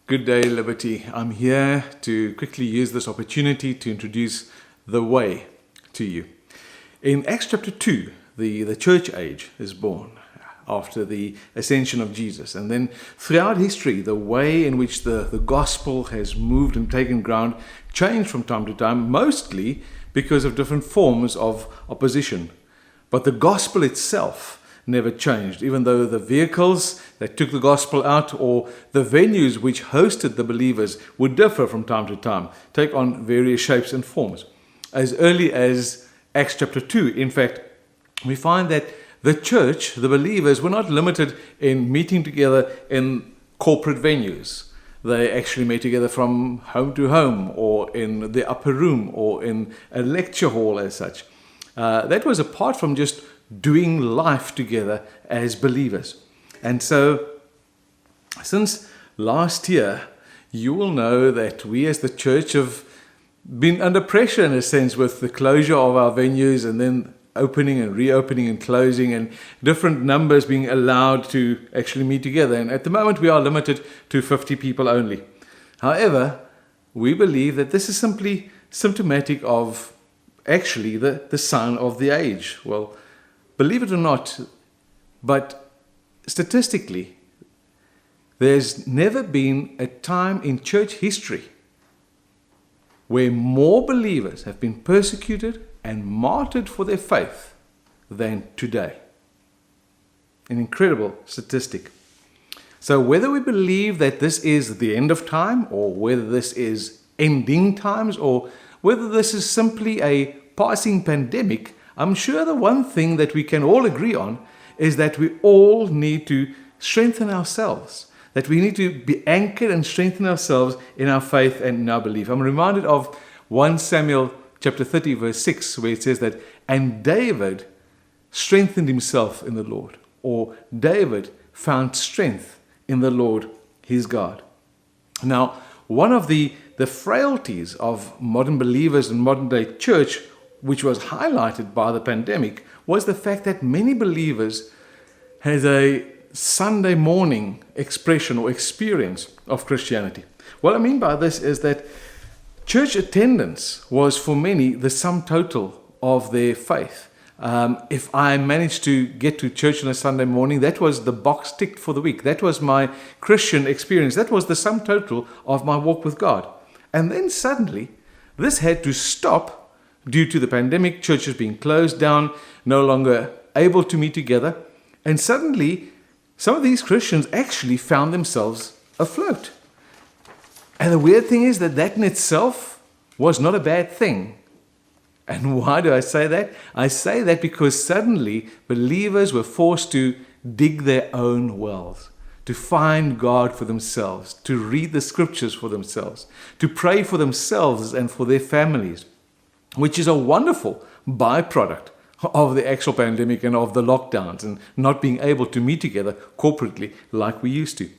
Good day, Liberty. I'm here to quickly use this opportunity to introduce the way to you. In Acts chapter 2, the church age is born after the ascension of Jesus. And then throughout history, the way in which the gospel has moved and taken ground changed from time to time, mostly because of different forms of opposition. But the gospel itself never changed, even though the vehicles that took the gospel out or the venues which hosted the believers would differ from time to time, take on various shapes and forms. As early as Acts chapter 2, in fact, we find that the church, the believers, were not limited in meeting together in corporate venues. They actually met together from home to home, or in the upper room, or in a lecture hall as such. That was apart from just doing life together as believers. And so, since last year, you will know that we as the church have been under pressure in a sense with the closure of our venues and then opening and reopening and closing and different numbers being allowed to actually meet together. And at the moment, we are limited to 50 people only. However, we believe that this is simply symptomatic of actually the sign of the age. Well, believe it or not, but statistically, there's never been a time in church history where more believers have been persecuted and martyred for their faith than today. An incredible statistic. So whether we believe that this is the end of time, or whether this is ending times, or whether this is simply a passing pandemic, I'm sure the one thing that we can all agree on is that we all need to strengthen ourselves, that we need to be anchored and strengthen ourselves in our faith and in our belief. I'm reminded of 1 Samuel chapter 30 verse 6, where it says that, "And David strengthened himself in the Lord," or David found strength in the Lord his God. Now, one of the frailties of modern believers and modern day church, which was highlighted by the pandemic, was the fact that many believers has a Sunday morning expression or experience of Christianity. What I mean by this is that church attendance was for many the sum total of their faith. If I managed to get to church on a Sunday morning, that was the box ticked for the week. That was my Christian experience. That was the sum total of my walk with God. And then suddenly, this had to stop due to the pandemic, churches being closed down, no longer able to meet together. And suddenly, some of these Christians actually found themselves afloat. And the weird thing is that in itself was not a bad thing. And why do I say that? I say that because suddenly believers were forced to dig their own wells, to find God for themselves, to read the scriptures for themselves, to pray for themselves and for their families, which is a wonderful byproduct of the actual pandemic and of the lockdowns and not being able to meet together corporately like we used to.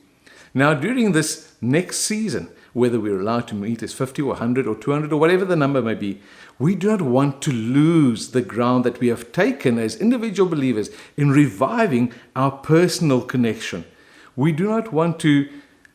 Now, during this next season, whether we're allowed to meet as 50 or 100 or 200 or whatever the number may be, we do not want to lose the ground that we have taken as individual believers in reviving our personal connection. We do not want to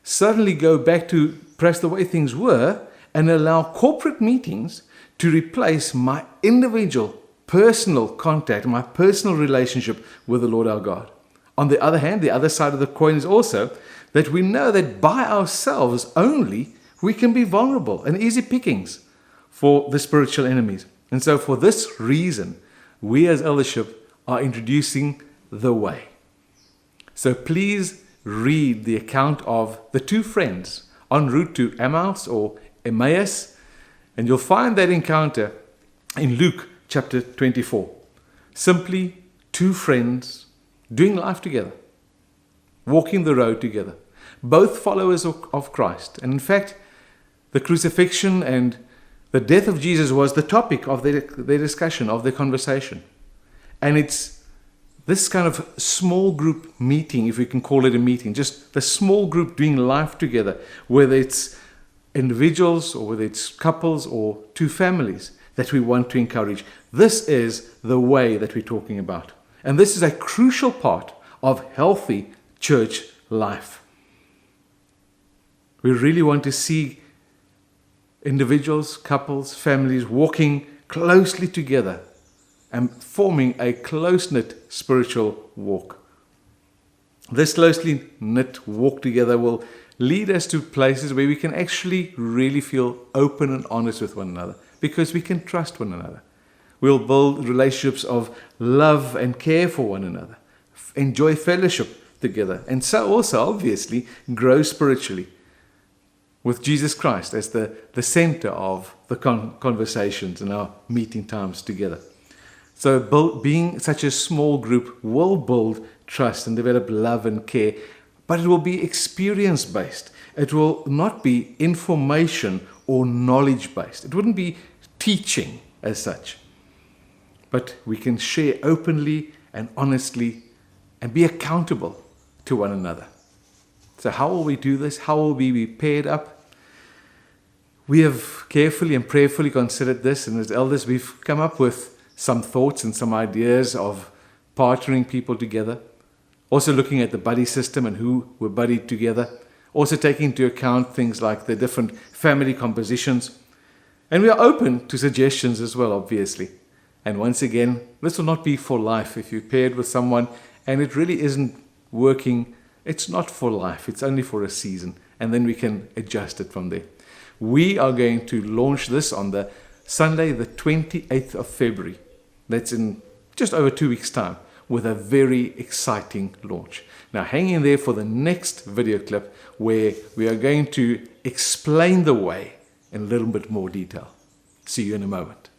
suddenly go back to perhaps the way things were and allow corporate meetings to replace my individual personal contact, my personal relationship with the Lord our God. On the other hand, the other side of the coin is also that we know that by ourselves only we can be vulnerable and easy pickings for the spiritual enemies. And so for this reason, we as eldership are introducing the way. So please read the account of the two friends en route to Emmaus or Emmaus, and you'll find that encounter in Luke chapter 24. Simply two friends doing life together, walking the road together, both followers of Christ. And in fact, the crucifixion and the death of Jesus was the topic of their discussion, of their conversation. And it's this kind of small group meeting, if we can call it a meeting, just the small group doing life together, whether it's individuals or whether it's couples or two families, that we want to encourage. This is the way that we're talking about. And this is a crucial part of healthy church life. We really want to see individuals, couples, families walking closely together and forming a close-knit spiritual walk. This closely knit walk together will lead us to places where we can actually really feel open and honest with one another, because we can trust one another. We'll build relationships of love and care for one another, enjoy fellowship together, and so also obviously grow spiritually with Jesus Christ as the center of the conversations and our meeting times together. So being such a small group will build trust and develop love and care, but it will be experience-based. It will not be information or knowledge-based. It wouldn't be teaching as such. But we can share openly and honestly and be accountable to one another. So how will we do this? How will we be paired up? We have carefully and prayerfully considered this, and as elders we've come up with some thoughts and some ideas of partnering people together. Also looking at the buddy system and who were buddied together. Also taking into account things like the different family compositions. And we are open to suggestions as well, obviously. And once again, this will not be for life. If you're paired with someone and it really isn't working, it's not for life. It's only for a season. And then we can adjust it from there. We are going to launch this on the Sunday, the 28th of February. That's in just over 2 weeks' time, with a very exciting launch. Now hang in there for the next video clip where we are going to explain the way in a little bit more detail. See you in a moment.